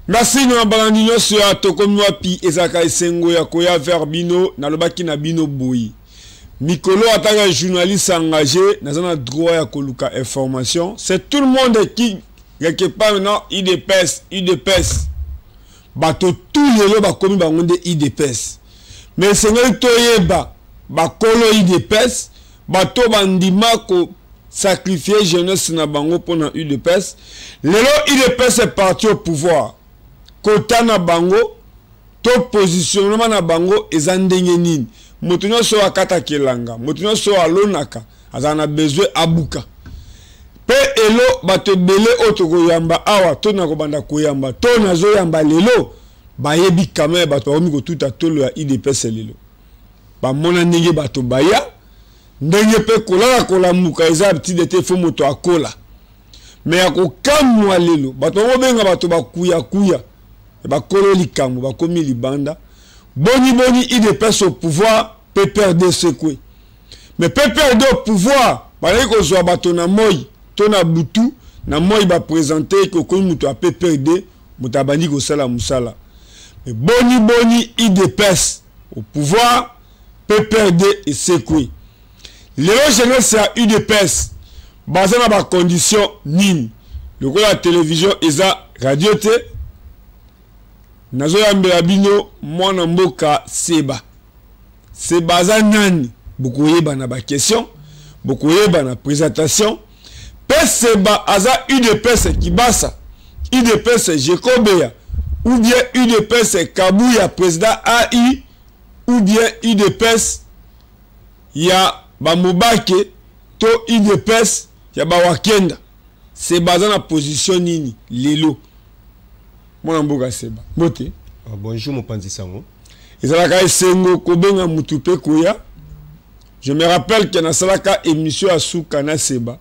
Merci na balandino sur Tokomi wapi ezaka esengo ya koya vers bino na lobaki na bino boyi. Mikolo ataka journaliste engagé na droit ya koluka information. C'est tout le monde qui quelque part maintenant IDPS. Bato tout lelo bakomi bangonde IDPS. Mais sengo toyeba bakolo IDPS bato bandima ko sacrifier jeunesse na bango pona UDPS. Lelo UDPS est parti au pouvoir. Kota na bango to positionnement na bango ezandenge nini. Motunyo so akata kelanga, motunyo so alonaka, azana besoin abuka. Pe elo bato bele otoko yamba awa to na kobanda koyamba to na zo yamba lelo bayebi kame bato baomi ko tuta tolo ya IDPS lelo. Ba mona ndenge bato baya ndenge pe kolala kolamuka eza petit dete fo moto akola. Mais akokamwa lelo bato obenga bato bakuya kuya bakolo likambo bakomi libanda boni IDPS au pouvoir PPRD sekwe. Mais PPRD au pouvoir balai ko zo bato na moi to na butu na moi ba présenter ko komi muto a PPRD mutabandi ko sala musala. Mais boni IDPS au pouvoir PPRD et sekwe. Les jeunesse à UDPS basé na ba condition nini. Le ko la télévision eza radio te nazo yambela bino mwana mboka Seba. Seba za nani? Bokoyeba na ba question, bokoyeba na présentation. Pe Seba aza UDPS Kibasa, UDPS Jekobeya, ou bien UDPS Kabuya président AI, ou bien UDPS ya Bamubake to UDPS ya Bawakenda. Seba za na position nini lelo. Mon mboka Seba. Bote. Bonjour Mopanzi Sango. Ezalaka esengo kobenga mutupe koya. Je me rappelle que na salaka émission à Soukana Seba.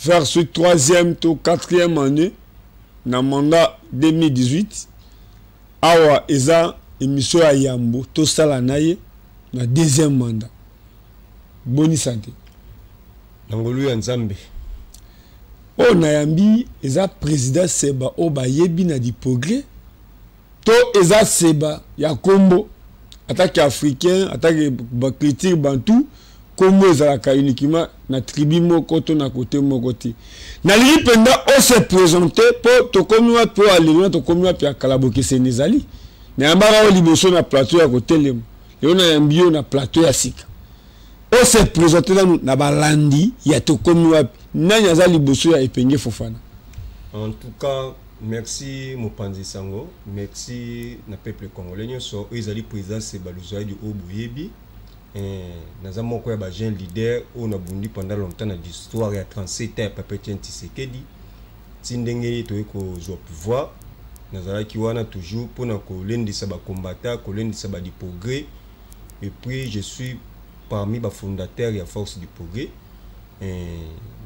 Vers ce 3e to 4e année na mandat 2018. Awa eza émission à Yambo to sala naye na 2e mandat. Boni santé. Nangolu ya Nzambe. O nayambi eza président Seba o bayebi na di progrès to eza Seba ya kombo attaque africain attaque ba critique bantu kombo ezalaka uniquement na tribu moko to na côté moko te na li penda o se présenter po to komiwa po alina to komiwa pia kalaboke senezali na yambara o liboso na plateau ya kotelem leo na yambio na plateau ya sika o se présenter na balandi ya to komiwa Nanya za liboso ya Epenge Fofana. En tout cas, merci Mopanzi Sango, merci na peuple congolais nyoso ezali président Seba Luzoya du Oboyebi. Naza moko ya ba jeune leader on a bundi pendant longtemps na l'histoire ya 37 ans Papa Tshisekedi. Tindenge to ko zo pouvoir. Nazala ki wana toujours pour na ko lendisa ba combattant, ko lendisa ba di progrès. Et puis je suis parmi ba fondateurs ya Force du Progrès.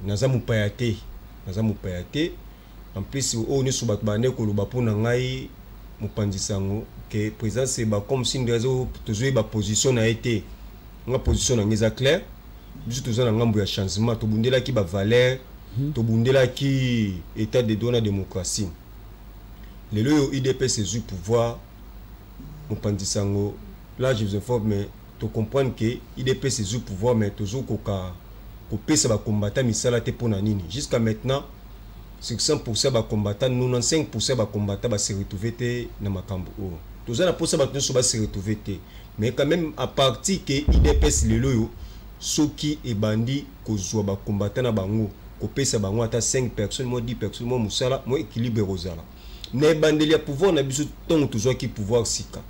Naza mupayate en plus on est sous batbane ko loba pona ngai Mopanzi Sango que président Seba comme si réseau toujours ba position na été nga position na ngeza clair biso toujours na ngambo ya changement to bundela ki ba valeur to bundela ki état de droit na démocratie lelo yo IDPS c'est du pouvoir Mopanzi Sango là je vous informe mais to comprendre que IDPS c'est du pouvoir mais toujours koka ça va combattre misala te pona nini jusqu'à maintenant sur 100% va combattre 95% va combattre va se retrouver te na makambo o tous na pour ça va se retrouver te mais quand même à partir que IDPS lelo yo soki e bandi ko zo ba combattre na bango ko pesa bango ata 5 personnes mo 10 personnes mo musala mo équilibre rozala ne bandeli ya pouvoir na biso ton toujours qui pouvoir sika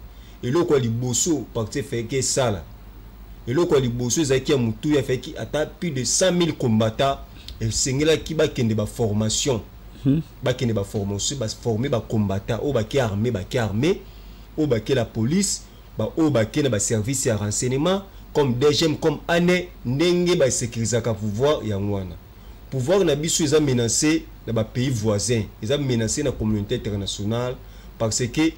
et loko liboso parti fait que ça là. Et là, quand les bosseux qui ont mutu a fait qui atteint plus de 100 000 combattants et c'est là qui va qu'il y ait des formations, bah qu'il y ait des formations, bah former bah combattants, ou bah qui armé, ou bah qui la police, bah ou bah qui les services à renseignement comme DGM comme année n'engue bah sécuriser ka pouvoir yangwana. Pouvoir na biso ils ont menacé dans les pays voisins, ils ont menacé la communauté internationale parce que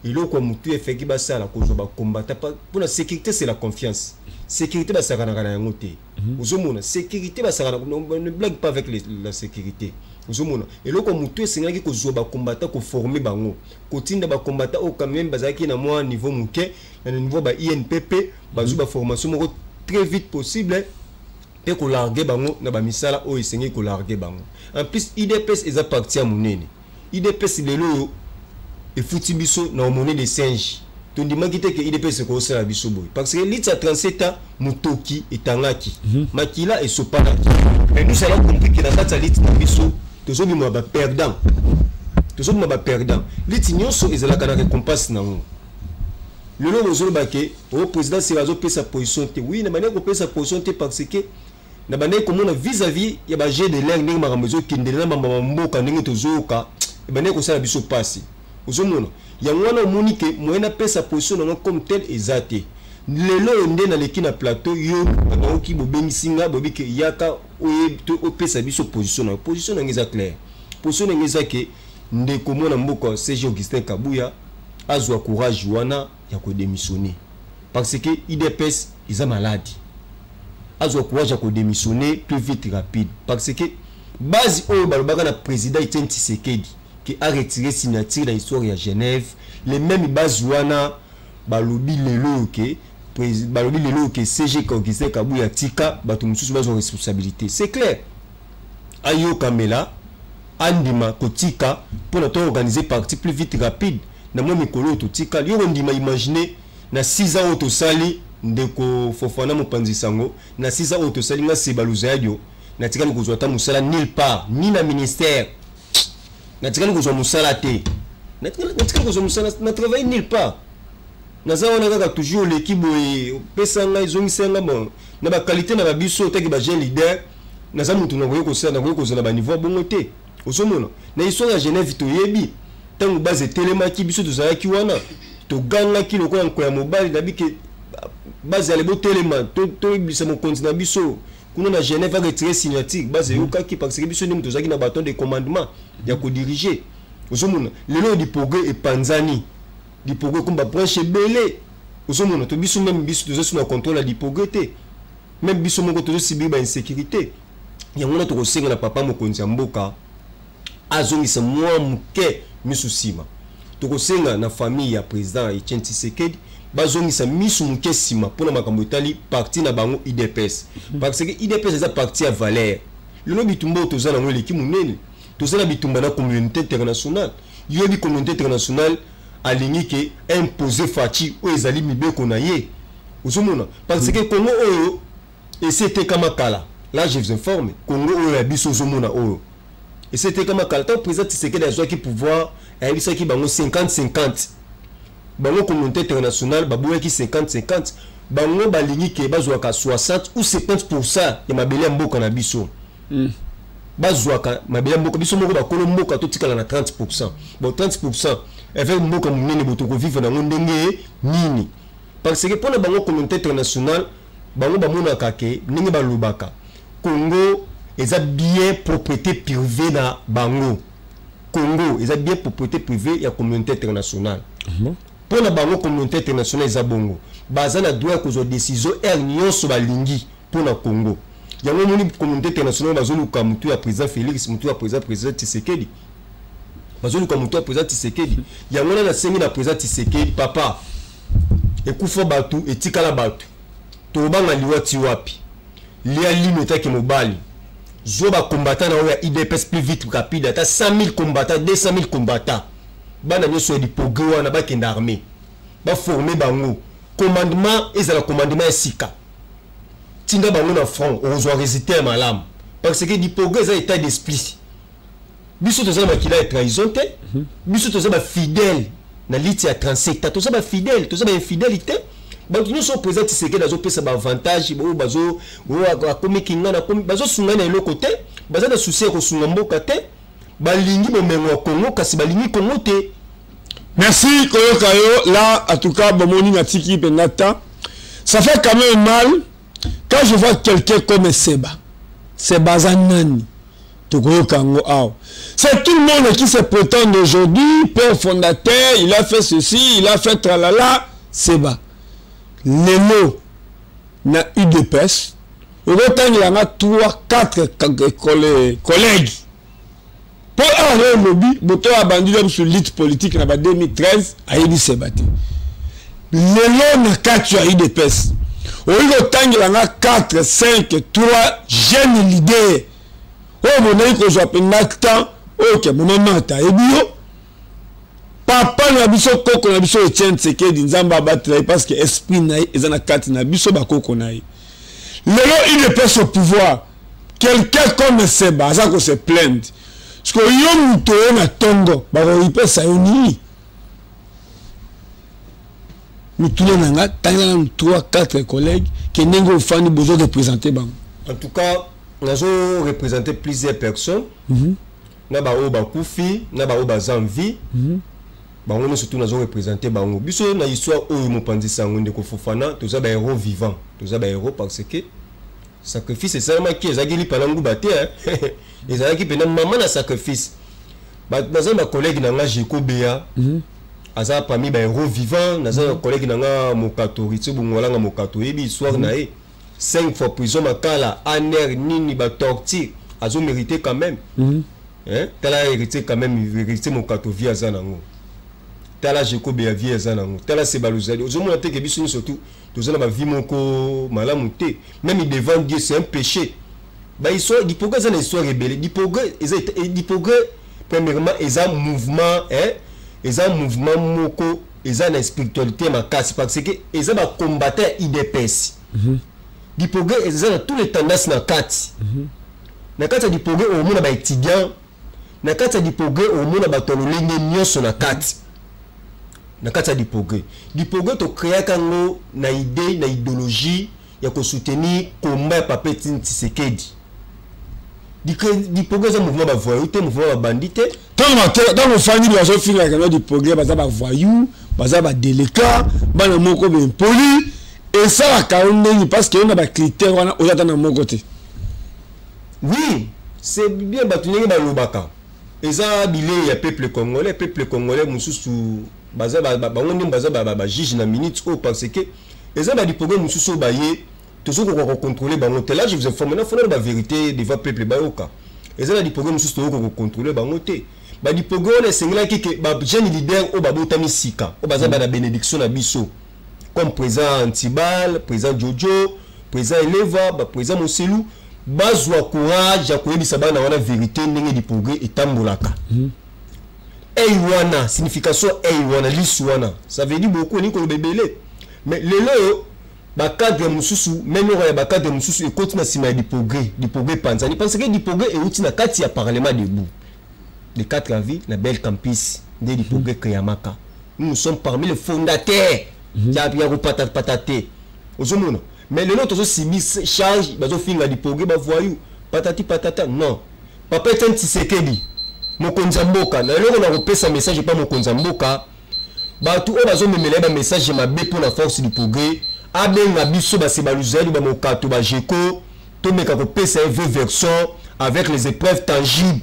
et là, quand mutu fait qui ça la cause de combattre pour la sécurité c'est la confiance. Sécurité ça kana yangote. Uzomona sécurité ça ne blague pas avec la sécurité. ozomona eloko mutu esengaki kozwa ba combattant ko former bango kotinda ba combattant au quand même bazaki na moi niveau muke na niveau ba INPP bazwa ba formation moko très vite possible et ko larguer bango na ba misala o esengi ko larguer bango en plus IDPS eza parti ya munene IDPS lelo e futi biso na monnaie de singe tondimaki te ke IDPS ko sala biso boy parce que litsa 37 ans mutoki etangaki makila et sopana mais nous allons compris que dans cette litsa biso tozo bima ba perdant liti nyonso ezalaka na récompense nango lelo ozoloba ke o président Serazo pesa position te oui na bana ko pesa position te parce que na bana ko mona vis-à-vis ya ba jeu de l'air ndenge makambo zo kindela na mama mboka ndenge tozoka bana ko sala biso pasi ozomona ya mwana omoni ke moyena pesa position nango comme tel ezate lelo nde na leki na plateau yo baoki bobengisinga bobike yaka o pesa biso position na ngeza clair position na ngeza ke ndeko mona mboka CG Augustin Kabuya azwa courage wana ya ko démissionner parce que IDPS ils malade azwa courage ya ko démissionner plus vite rapide parce que base oyo balobaka na président Etienne Tshisekedi qui a retiré signature dans l'histoire ya Genève les mêmes base wana balobi lelo ke CG Augustin Kabuya tika bato mususu bazo responsabilité c'est clair ayo kamela andima kotika pour notre organiser parti plus vite rapide na mo mikolo totika yo ndima imaginer na 6 ans auto sali ndeko Fofana Mopanzi Sango na 6 ans auto sali nga sebaluza yadio na tika ni kozwa ta musala nulle part ni na ministère na tika ni kozwa musala te na tika kozwa musala na travail nulle part na za wana kaka toujours l'équipe pesa nga izongisenga bon na ba qualité na ba biso teki ba jeune leader na za mutu na ko sala na ko ba niveau bongo te osomona na histoire ya Genève to yebi tangu base telemaki biso tozalaki wana to ganga kilo ko yanko ya mobile dabike base ya lebo telema to bisa mo continent biso kuna na Genève a retiré signature base yokaki parce que biso ndi tozaki na bâton de commandement ya ko diriger osomona lelo di progrès et panzani di progrès comme ba branche belé osomona to biso même biso tozo na contrôle di progrès te même biso moko tozo subir ba insécurité yangona to ko senga na papa mokonzi ya mboka azongisa mwa muke misusima tokosenga na famille ya président Etienne Tshisekedi bazongisa misu muke sima pona makambo etali parti na bango IDPS parce que IDPS eza parti ya valeur lelo bitumba tozana ngo leki munene tozana bitumba na communauté internationale yobi communauté internationale alingi ke imposer faci o ezali mibeko na ye uzomona parce que Congo oyo et c'était comme kala là je vous informe Congo oyo ya biso uzomona oyo et c'était comme quand le président Tshisekedi a joué qui pouvoir et il s'est qui bango 50-50 bango communauté internationale baboué qui 50-50 bango balingi ke bazwaka 60 ou 70% ya mabele mboka na biso bazwaka mabele mboka biso moko bakolo mboka to tikala na 30% bon 30% avec mboka munene botoko vivre na ndenge nini parce que pour la bango communauté internationale bango bamonaka ke ningi balobaka Congo ils ont bien propriété privée na bango Congo ils ont bien propriété privée ya communauté internationale pour la bango communauté internationale ils ont bongo bazana droit ko décision nyonso balingi pour na Congo yango moni communauté internationale bazoluka mutu ya président Félix mutu ya président Tshisekedi bazoluka mutu ya président Tshisekedi yango na sengi na président Tshisekedi papa ekufa batu etikala batu to banga liwati wapi lia limita ke mobali zoba combattant na ya IDPS plus vite rapide ata 100 000 combattants 200 000 combattants bana nyoso di progrès wana bakenda armée ba former bango commandement ezala commandement esika tinda bango na front ozwa résister malam parce que di progrès za état d'esprit biso toza makila ya trahison te biso toza ba fidèle na liti ya 37 toza ba fidèle toza ba infidélité donc nous sommes présents c'est que dans pesa ba avantage bo bazo akomi kinga na komi bazo sunga na eloko te baza na souci ko sunga mboka te balingi bomengo Congo kasi balingi Congo te. Merci Koyokayo là en tout cas bomoni na tiki penata ça fait quand même mal quand je vois quelqu'un comme Seba Zanani Tokoyokango ao c'est tout le monde qui se prétend aujourd'hui père fondateur il a fait ceci il a fait tralala Seba les mots na UDPS autant il y en a 3-4 collègues Pour un lobby, boto a bandu sur l'élite politique en 2013 a eu se battre. Le long de 4 IDPS. Au lieu de 4, 5, 3 jeunes leaders. Oh, mon ami, que je appelle temps. Ok, mon maman ta ebio. Papa na biso koko na biso Etienne Tshisekedi nzamba battre parce que esprit na ezana 4 na biso bakoko na. Lelo il est pas au pouvoir. Quelqu'un comme Seba, ça qu'on se plaint. Parce que yo muto na tongo, ba ko ipe sa yoni. Nous tous les nanga, tanga 3 4 collègues qui n'ont pas besoin de présenter bang. En tout cas, nous avons représenté plusieurs personnes. Na ba o ba kufi, na ba o ba zanvi. Ba on surtout nous avons représenté bango. Biso na histoire o mo pandisa ngonde ko Fofana, tous ba héros vivants. Tous ba héros parce que sacrifice c'est seulement qui ezagili palangu baté hein. Ezagili pena maman na sacrifice. Ba dans ma collègue na nga Jeko Bea. Aza parmi ba héros vivants, na un collègue na nga Mokatori, tso bongola nga Mokatori bi histoire na e 5 fois prison makala, aner nini ba torture, azo mérité quand même. Hein? Tala hérité quand même, hérité Mokatori aza nango. Tala Jeko Bea vie aza nango. Tala se baluzali. Ozo mona te ke biso surtout, tozana ba vie moko malamu te. Même devant Dieu c'est un péché. Ba histoire d'hypocrite c'est une histoire rebelle. D'hypocrite premièrement, ils ont mouvement hein. Ils ont un mouvement moko, ils ont une spiritualité makasi parce que ils ont combattu IDPS. D'hypocrite, ils ont tous les tendances na kati. Na kati d'hypocrite au monde ba étudiant, na kati d'hypocrite au monde ba tololenge nyonso na kati. Na kati d'hypocrite. D'hypocrite to créer kango na idée, na idéologie ya ko soutenir combat Papa Tshisekedi. Du progrès, un mouvement de voyouté, un mouvement de bandité. Dans le famille, il y a du progrès, il y a des voyous, il y a des délicats, il y a des polis. Et ça, parce qu'il y a des critères qui sont de mon côté. Oui, c'est bien battu dans le Baka. Et ça, il y a peuple congolais, Moussou, juge na minute, parce que, et ça, du progrès, Moussou, tous ceux qui ont contrôlé là je vous informe maintenant faut la vérité devant peuple bayoka et ça dit programme sous qu'on contrôler bangoté ba di programme c'est là que ba jeune leader au babotami sika au baza ba bénédiction na biso comme président Antibal président Jojo président Eleva ba président Moselu bazwa courage ya koyebisa bana wana vérité ndenge di progrès etambolaka wana signification wana liswana ça veut dire beaucoup ni ko bebele mais lelo ba cadre mususu même roya ba cadre mususu ekoti na sima du progrès panzani parce que du progrès est outil na kati ya parlement debout les 4 avis na bel campus de du progrès Kayamaka nous sommes parmi les fondateurs ya ko patate ozomona mais le nôtre aussi charge bazo finga du progrès ba voyou patati patata non Papa Tshisekedi mokonza mboka na lelo na repesa message pas mokonza mboka ba tout o bazo memela ba message mabe pour la force du progrès abenga biso ba sebaluzali ba mokato ba Jeko to meka ko pesa version avec les épreuves tangibles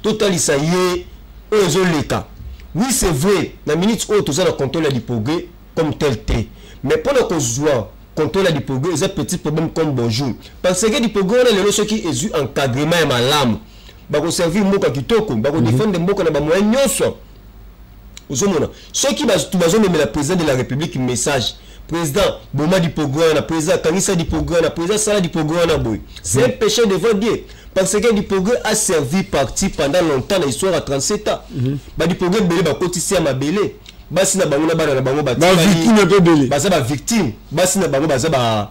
total isaye ozoleka oui c'est vrai la minute où tous a contrôle du progrès comme tel té mais pendant qu'on joue contrôle du progrès il y a petit problème comme bonjour parce que du progrès les ceux qui ezu encadrement et malam ba ko servir mboka kitoko ba ko défendre mboka na ba moyen nyonso ozomona ceux qui bazo même la président de la République message président Boma du programme, président Kanisa du programme, président Sala du programme. C'est un péché devant Dieu. Parce que du programme a servi parti pendant longtemps dans l'histoire à 37 ans. Du programme, il y a des ma belé. Basi na bango na bana na bango ba victime pe belé. Basa ba victime. Basi na bango baza ba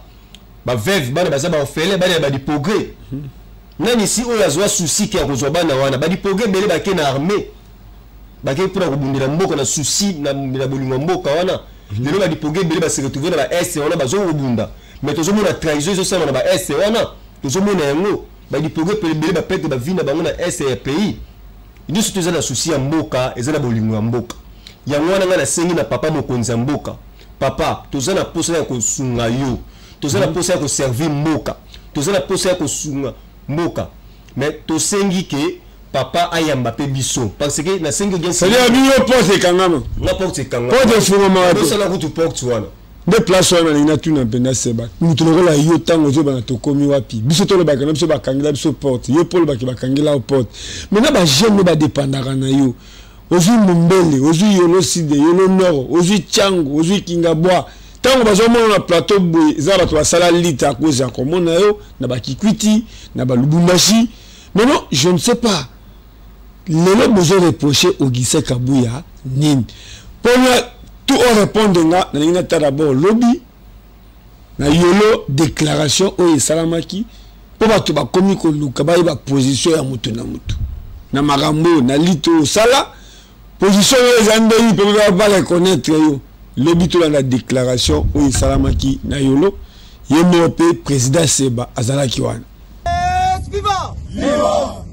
veuve, bana baza ba orphelin, bana ba du progrès. Nani si o yazwa souci ki ya kozwa bana wana, ba du progrès belé ba ke na armée. Ba ke pour kobundela mboka na souci na bolingo mboka wana. Les gens du progrès belé se retrouver dans la S on a besoin obunda mais tous monde la trahison ça dans la S on a tous monde yango ba du progrès belé ba pète ba vie na bango na S et pays ils sont tous na souci ya mboka ezala bolingo ya mboka yango wana nga na sengi na papa mokonza mboka papa tous na posa ya ko sunga yo tous na posa ya ko servir mboka tous na posa ya ko sunga mboka mais to sengi ke papa ayamba pe biso parce que na sengi bien c'est à dire porte kangama na porte kangama porte fuma ma ça la route porte wana de place on a ina tuna penda seba mutu lokola yo tango zo bana to komi wapi biso to le bakana biso bakangila biso porte yo pole baki bakangila porte maintenant ba jeune ba dépendara na yo ozu mumbele ozu yolo side yolo nord ozu chango ozu kingabwa tango bazo mona na plateau boy za ba to sala lita à cause ya komona yo na ba kikwiti na ba lubumbashi mais non je ne sais pas les besoin reprocher au Guissé Kabouya nini pour tout on répondre nga na nina d'abord lobby na yolo déclaration o salamaki pour ba to ba komi ko luka ba position ya mutu na marambo na lito sala position ya zandeli pour ba reconnaître yo lobby to la déclaration o salamaki na yolo yemope président Seba azalaki wana viva viva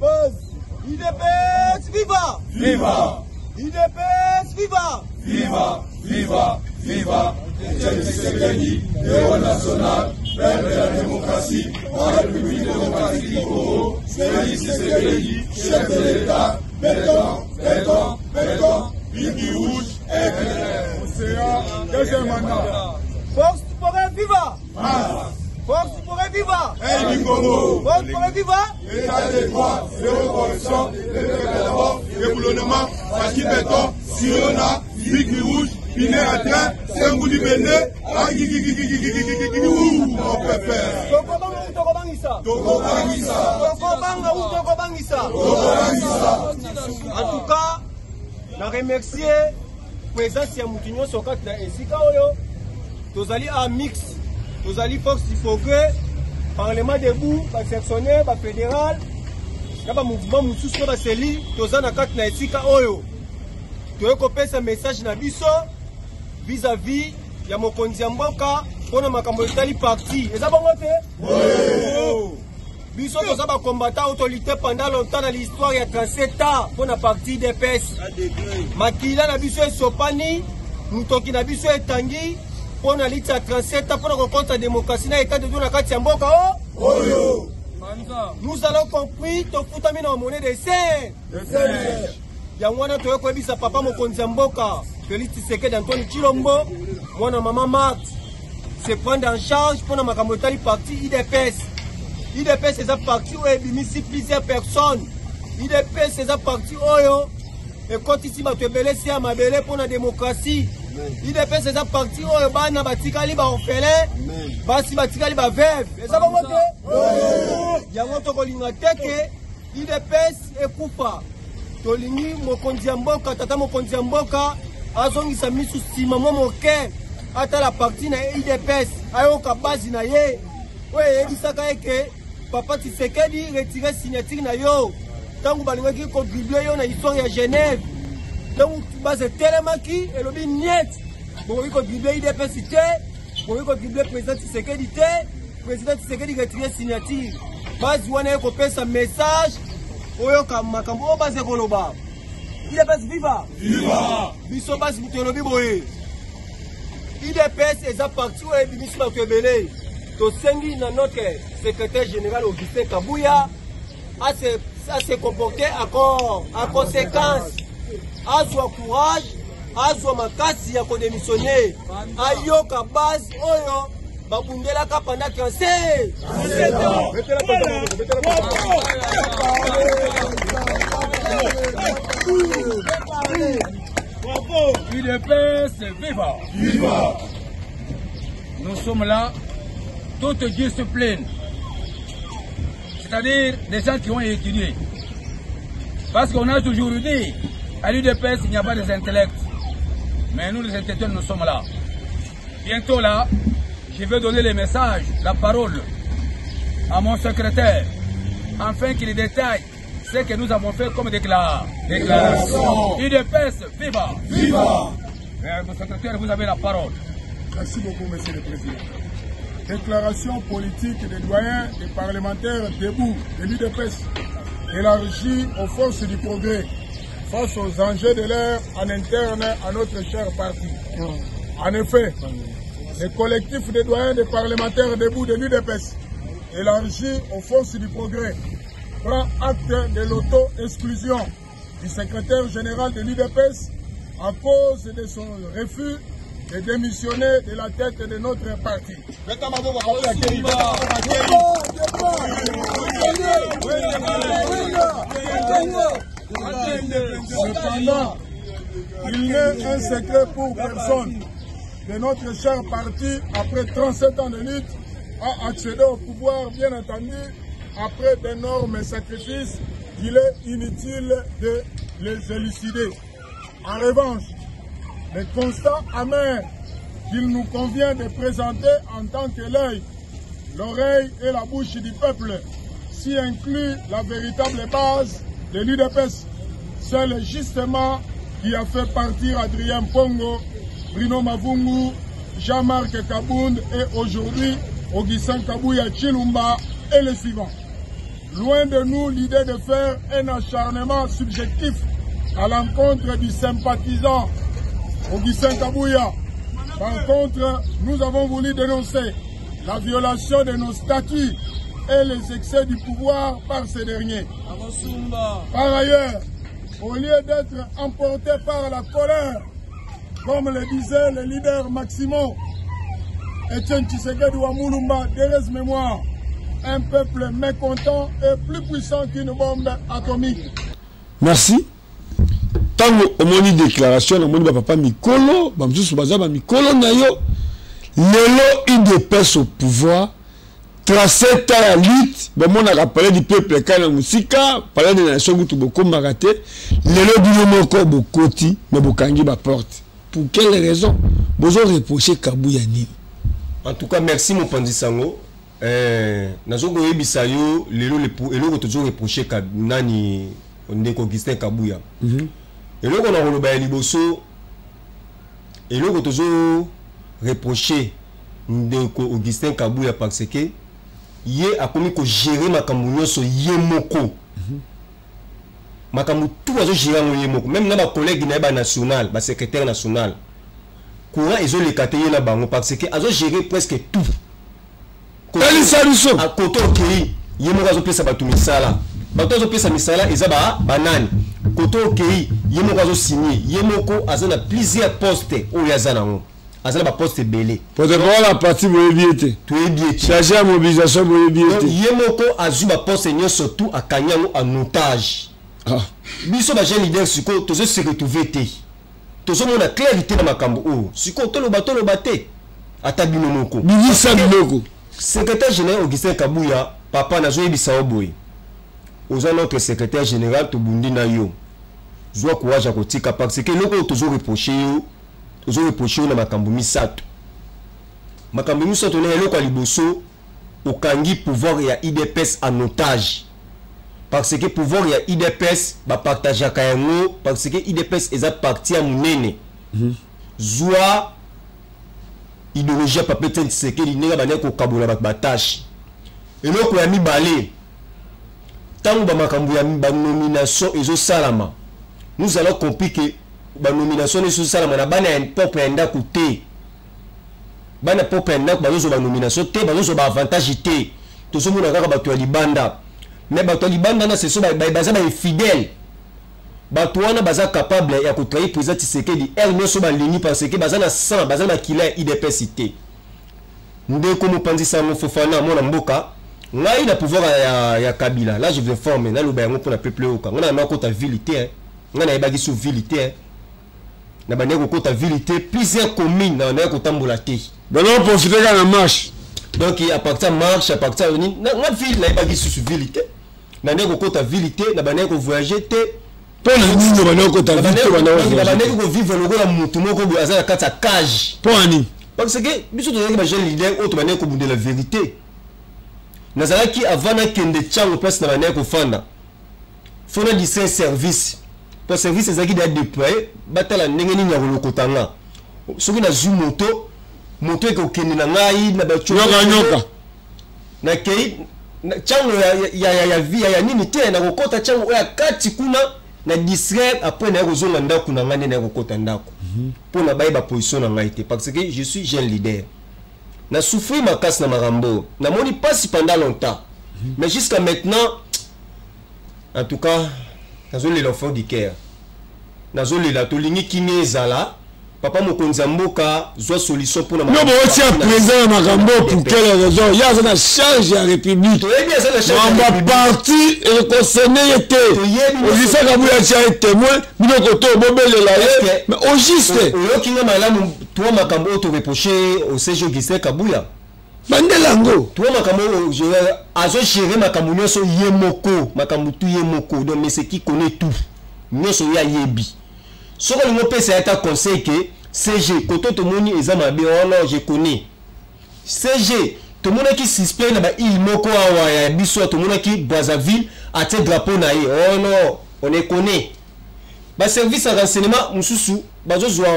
IDPS viva viva IDPS viva viva viva viva Tshisekedi héros national père de la démocratie en République démocratique du Congo Félix Tshisekedi chef de l'État béton Bigui rouge et océan deuxième mandat force pour viva Force pour viva! Hey Bingomo! Force pour viva! État de droit, zéro corruption, d'abord, déboulonnement, Faki Béton, Sirona, Bigui rouge, Piné à train, Sengouli Béné, mon pépère! En tout cas, je remercie la présence de Moutinho Sokat na Esika Oyo, Tozali à mix. Nous allons force du progrès, parlement debout, sectionnaire, fédéral, le mouvement Moussous, Baseli, Tozana Kat na Esika Oyo. Tu as copié ce message na biso vis-à-vis ya mokonzi mboka pour na makambo etali parti. Et ça va monter? Oui. Biso toza ba combattant autorité pendant longtemps dans l'histoire ya 37 ans pour na parti DPS. Makila na biso esopani, mutoki na biso etangi. Pour la lutte à 37 ans pour la contre la démocratie dans l'état de droit na mboka oyo nous allons compris to futa mina monnaie de sein yangwana to ko bisa papa mokonzi mboka Félix Tshisekedi Antoine Chilombo mwana mama Marthe se prendre en charge pour na makambo tali parti IDPS c'est un parti où ebimisi plusieurs personnes IDPS c'est un parti oyo et quand ici ba tebele si amabele pour la démocratie IDPS c'est un parti où bana batikali ba orphelin basi batikali ba veuve eza ba moto yango to kolinga teke IDPS ekufa tolingi mokonzi ya mboka tata mokonzi ya mboka azongisa misu sima moke ata la parti na IDPS ayoka base na ye oye ebisaka eke papa Tshisekedi retire signature na yo tangu balingaki contribuer yo na histoire ya Genève donc base telemaki elobi niet pour contribuer IDPS pour contribuer président Tshisekedi président Tshisekedi retire signature base wana ko pesa message oyo makambo base koloba IDPS viva viva biso base mutelobi boye IDPS eza parti oyo ebimisi bato ebele tosengi na notre secrétaire général Augustin Kabouya à se comporter en conséquence, à son courage, à son makasi à démissionner, à yoka base oyo babundela ka pendant 37 ans. IDPS viva! Viva! Nous sommes là, toutes disciplines. C'est-à-dire des gens qui ont étudié. Parce qu'on a toujours dit, à l'UDPS, il n'y a pas des intellects. Mais nous, les intellectuels, nous sommes là. Bientôt là, je vais donner les messages, la parole à mon secrétaire, afin qu'il détaille ce que nous avons fait comme déclaration. UDPS, viva! Viva! Mon secrétaire, vous avez la parole. Merci beaucoup, Monsieur le Président. Déclaration politique des doyens et parlementaires debout de l'UDPS, élargie aux forces du progrès face aux enjeux de l'ère en interne à notre cher parti. En effet, le collectif des doyens des parlementaires debout de l'UDPS, élargi aux forces du progrès, prend acte de l'auto-exclusion du secrétaire général de l'UDPS à cause de son refus de démissionner de la tête de notre parti. Cependant, il n'est un secret pour personne que notre cher parti, après 37 ans de lutte, a accédé au pouvoir, bien entendu, après d'énormes sacrifices. Il est inutile de les élucider. En revanche, le constat amer qu'il nous convient de présenter en tant que l'œil, l'oreille et la bouche du peuple s'y inclut la véritable base de l'UDPS. C'est justement qui a fait partir Adrien Pongo, Bruno Mavungu, Jean-Marc Kabound et aujourd'hui Augustin Kabouya Chilumba et les suivants. Loin de nous l'idée de faire un acharnement subjectif à l'encontre du sympathisant Augustin Kabouya. Par contre, nous avons voulu dénoncer la violation de nos statuts et les excès du pouvoir par ces derniers. Par ailleurs, au lieu d'être emporté par la colère, comme le disait le leader Maximo, Etienne Tshisekedi Wamulumba, d'heureuse mémoire, un peuple mécontent est plus puissant qu'une bombe atomique. Merci. Tango omoni déclaration na moni papa mikolo, bamsusu baza ba mikolo na yo. Lelo UDPS au pouvoir, tracé ta lutte, on a rappelé du peuple kana musika, parler de la nation gutu boko magate, lelo bino moko bokoti, mais bokangi ba porte. Pour quelle raison? Bozo reprocher Kabouya nini? En tout cas, merci mon Pandi Sango. Nazo go yebisa yo lelo le toujours reprocher nani ndeko Augustin Kabouya. Eloko na koloba liboso eloko toujours reprocher ndeko Augustin Kabouya parce que yé a commis ko gérer makambo nyonso yé moko. Makambo tout azo gérer yé moko. Même na ba collègue na ba national, ba secrétaire national. Courant ils ont les catégories na bango parce que azo gérer presque tout. Quelle solution? À côté OK, yé moko azo pesa batu misala. Batu azo pesa misala ezaba banane. Côté OK, yé moko azo signer, yé moko azo na plusieurs postes au yazana ngo. Azala ba poste belé. Pour de voir la partie mobilité. Tu es bien. Chargé à mobilisation mobilité. Yemoko azuba poste nyo surtout à Kanyango en otage. Ah. Biso ba jeune leader siko tozo se retrouver té. Tozo mona clarité na makambo o. Siko to lo baté. Ata bino moko. Bibi sa biloko. Secrétaire général Augustin Kabouya, papa nazo yebisa oboy. Oza notre secrétaire général to bundi na yo. Zwa courage à kotika parce que loko tozo reprocher yo. Tozo reprocher na makambo misato. Makambo misato na eloko liboso okangi pouvoir ya IDPS en otage. Parce que pouvoir ya IDPS ba partager kayango parce que IDPS eza parti ya munene. Zwa idéologie papa Etienne Tshisekedi ninga bana ko kabola ba tâche. Eloko ya mibale. Tango ba makambo ya ba nomination ezo salama. Nous allons compliquer ba nomination sur ça la bana peuple enda côté bana peuple enda bazo ba nomination te bazo ba avantage te to so mona kaka bato ya libanda mais bato ya libanda na seso baza ba infidèle bato wana baza capable ya ko trahir président Tshisekedi elle ne so ba ligne parce que baza na sang baza na kila IDPS te ndeko Mopanzi Sango Fofana mona mboka ngai na pouvoir ya Kabila là je vais former na loba yango pour la peuple oka ngana na kota vilité ngana ebagi sous vilité na baneko kota vilité plusieurs communes na baneko tambola te donc profiter quand la marche donc à partir marche à partir na ville na ebagi sous vilité na baneko kota vilité na baneko voyager te pour na nino baneko kota vilité na baneko vivre le la mutu moko bo azala kata cage pour ani parce que biso to ba jeune leader auto baneko bunde la vérité nazala ki avant na kende chango place na baneko fanda fona di service pour service ezaki da déployer batala ndenge nini ya kolokotanga soki na zu moto ekokende na ngai na bacho nyoka na kei chango ya nini te na kokota chango ya kati kuna na distraire après na kozonga ndako na ngane na kokota ndako pour na baye ba position na ngai te parce que je suis jeune leader na souffrir ma casse na marambo na moni pas pendant longtemps mais jusqu'à maintenant en tout cas nazoli l'enfant du cœur nazoli la tolingi kini ezala papa mokonzi mboka zwa solution pour la non bon aussi président makambo pour quelle raison il y a une charge à république on va partir et conseiller était aussi ça Kabuya tient témoin bino koto bobele la mais au juste au kinga malamu toi makambo to reprocher au CG Augustin Kabuya bandelango toi makambo je azo gérer makambo nyoso yemoko makambo tu yemoko donc mais c'est qui connaît tout nyoso ya yebi soko lingo pesa eta conseil que CG koto to moni ezama be oh non je connais CG to mona ki suspect na ba il moko awa ya biso to mona ki Brazzaville a te drapeau na ye oh non on est connaît ba service à renseignement mususu bazo zwa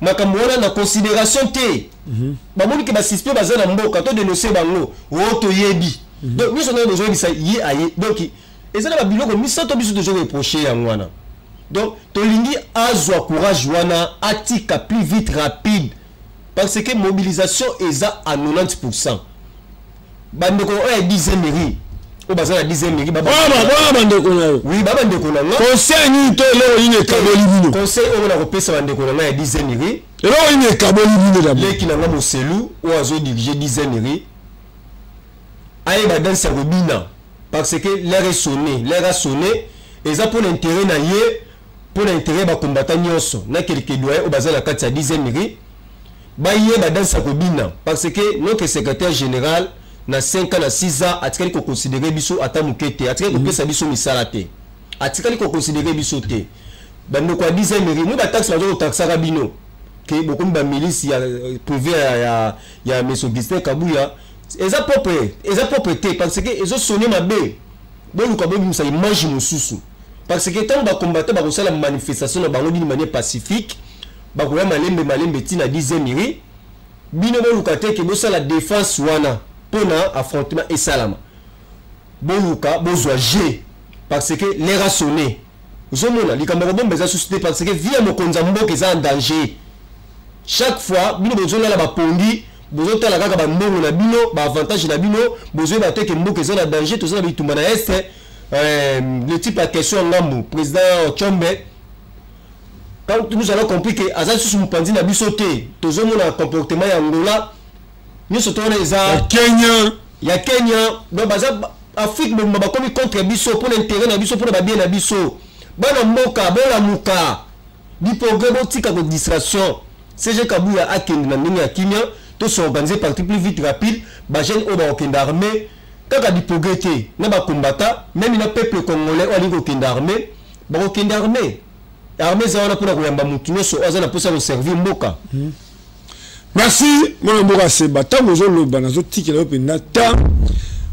makambo wana na considération te ba moni ke ba suspect baza na mboka to dénoncer bango o to yebi donc nous on a besoin de ça ye aye donc ezala ba biloko misato biso de jouer reprocher ya ngwana. Donc, Tolingi a courage wana atika plus vite rapide parce que mobilisation est à 90%. Bandeko a 10e mairie. O baza na 10e mairie baba. Bandeko na yo. Oui, baba bandeko na nga. Conseil ni to leo ine kaboli bino. Conseil o na kopesa bandeko na nga ya 10e mairie. Leo ine kaboli bino d'abord. Leki na nga Moselu o azo diriger 10e mairie. Aye ba danse robina parce que l'air a sonné et ça pour l'intérêt na ye. Pour l'intérêt des combattants nyonso na quelques doigts au bazar la 4 à 10e mairie ba yeba dans sa kobina parce que notre secrétaire général na 5 ans na 6 ans atikali ko considérer biso ata mukete atikali ko pesa biso misala te atikali ko considérer biso te bando kwa 10e mairie nous ba taxe bazo taxa rabino ke bokomi ba milice ya privé ya Monsieur Augustin Kabuya eza propreté parce que ezo sonner mabe bon ko bobi musa image mususu. Parce que tant que combattre la manifestation d'une manière pacifique, bakoya malembe tina 10e mairie, bino bolukate ke bosa la défense wana pona affrontement et salama. Boluka bozwa G parce que l'air a sonné. Vous mona likambo bombe za suscité parce que via mokonza mboka eza en danger. Chaque fois bino bozona la bapondi bozota la kaka ba mbongo na bino ba avantage na bino bozo ba teke mboka eza en danger to ça bitumba na est. Le type à question Ngambu, président Tchombe, quand nous avons compris que Azal sous Mupandi n'a bisoté, tous hommes ont un comportement Angola, nous sommes il y a Kenya, donc Afrique, nous avons commis contre Bisso pour l'intérêt de Bisso pour le bien de Bisso. Bana Moka, Bona Muka, Bipogo, Tika de distraction, CG Kabuya Aken, Nania Kenya, tous sont organisés par plus vite rapide, Bajen Oba Okenda armée. Quand il y a des progrès, il y a des combattants, même il y a un peuple congolais, il y a des armées, il y a des armées. L'armée, c'est pour la servir Mboka. Merci, mon Mboka Seba. Tant que vous avez des tickets, vous avez des temps.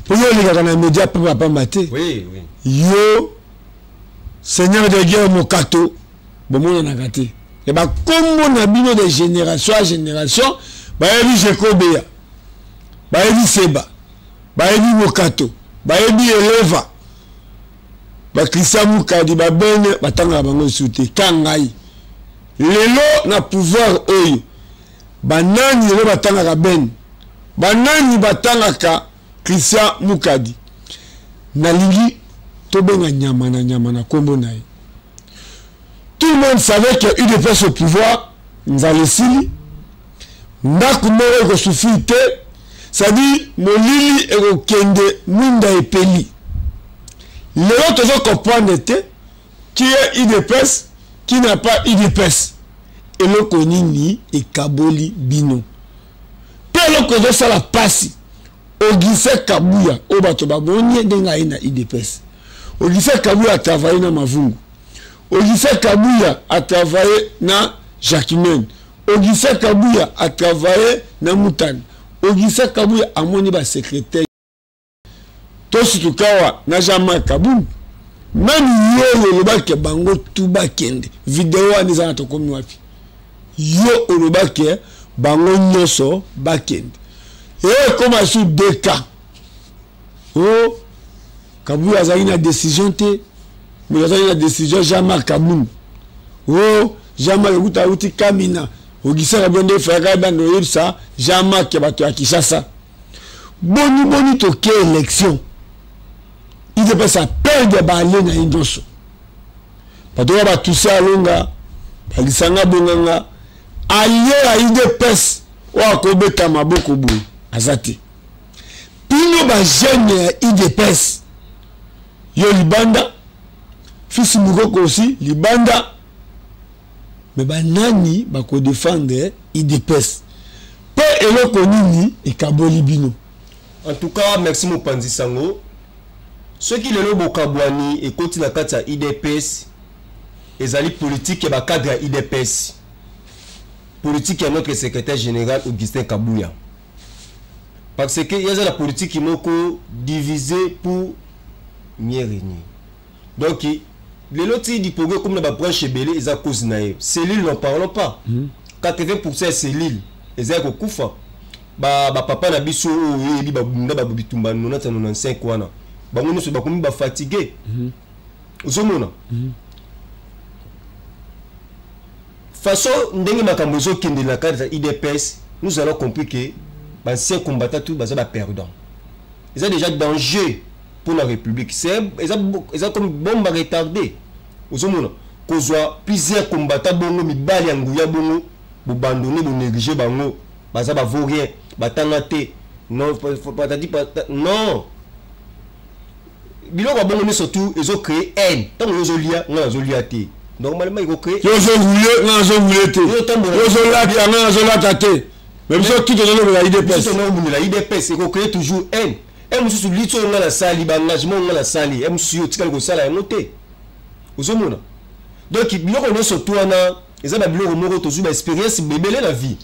Pour vous, les gars, les médias ne peuvent pas mater. Oui. Yo, Seigneur de guerre, Mokato, bon, on a gâté. Et bien, comme on a mis de génération à génération, il y a eu Jekobea, il y a eu Seba. Baebi Mokato, baebi Eleva, ba Christian Mukadi, ba Bene, batanga bango soute, kangai. Lelo na pouvoir oyo. Banani lelo batanga ka Ben. Banani batanga ka Christian Mukadi. Nalingi tobenga nyama na kombo nae. Tout le monde savait qu'il y a eu des personnes au pouvoir, Nzalesili. Ndakumoro ko sufite. C'est-à-dire, Molili et Okende, Munda et Peli. L'autre, je comprends qui est IDPS, qui n'a pas IDPS. Et le Konini et Kaboli Bino. Pelo que je la passe, Augustin Kabuya, Obatoba, Bonnie Dengaïna IDPS. Augustin Kabuya a travaillé dans Mavungu. Augustin Kabuya a travaillé dans Jacquemin. Augustin Kabuya a travaillé dans Moutane. Augustin Kabuya a moni ba secrétaire. Tositukawa na jama Kabou. Même yo le bak bango tuba kende. Vidéo aniza na tokomi wapi. Yo le bak bango nyoso bakende. Et comme à sous deux cas. Oh Kabuya a une décision te. Mais il a une décision jama Kabou. Oh jama uta uti kamina. Augustin Kabonde Frega Bando Ibsa, Jean-Marc Kebato à Kishasa. Boni toke élection. Il devait sa perdre de balai na Indosso. Pas de va tousser à longa. alisanga bonganga allié à IDPS wa kobeta maboko boy azate pino ba jeune ya IDPS yo libanda fils mukoko aussi libanda mais ba nani ba ko défendre IDPS pe eloko nini ekaboli bino. En tout cas, merci Mopanzi Sango. Ceux qui le bokabwani et continue à faire IDPS, les alliés politiques et le cadre IDPS. Politique est notre secrétaire général Augustin Kabouya. Parce que il y a la politique qui est divisée pour mieux régner. Donc, les lots du progrès comme la branche belé, ils ont cause naïve. Cellules, n'en parlons pas. 80% cellules, ils ont koufa. Papa na biso oyebi babunda babitumba 95 wana bango so bakomi ba fatigué ozomona façon ndenge makambo zo kende na cadre IDPS nous allons comprendre que anciens combattants tout baza ba perdant ils ont déjà danger pour la République c'est ils ont comme bombe retardée ozomona kozwa plusieurs combattants bongo mibali ya nguya bongo bobandonner bo négliger bango baza ba vaurien batangate non patati non biloko bongo mais surtout ils ont créé haine tant ils ont lia nga zo lia te normalement ils ont créé ils ont voulu nga zo voulu te ils ont la ta nga zo la tate même ça qui donne la IDPS la IDPS ils ont créé toujours haine et mususu litso nga la sali ba engagement nga la sali et mususu tikali ko sala ngote ozomona donc biloko mais surtout ana ils ont ba biloko moko tozu ba expérience bébélé la vie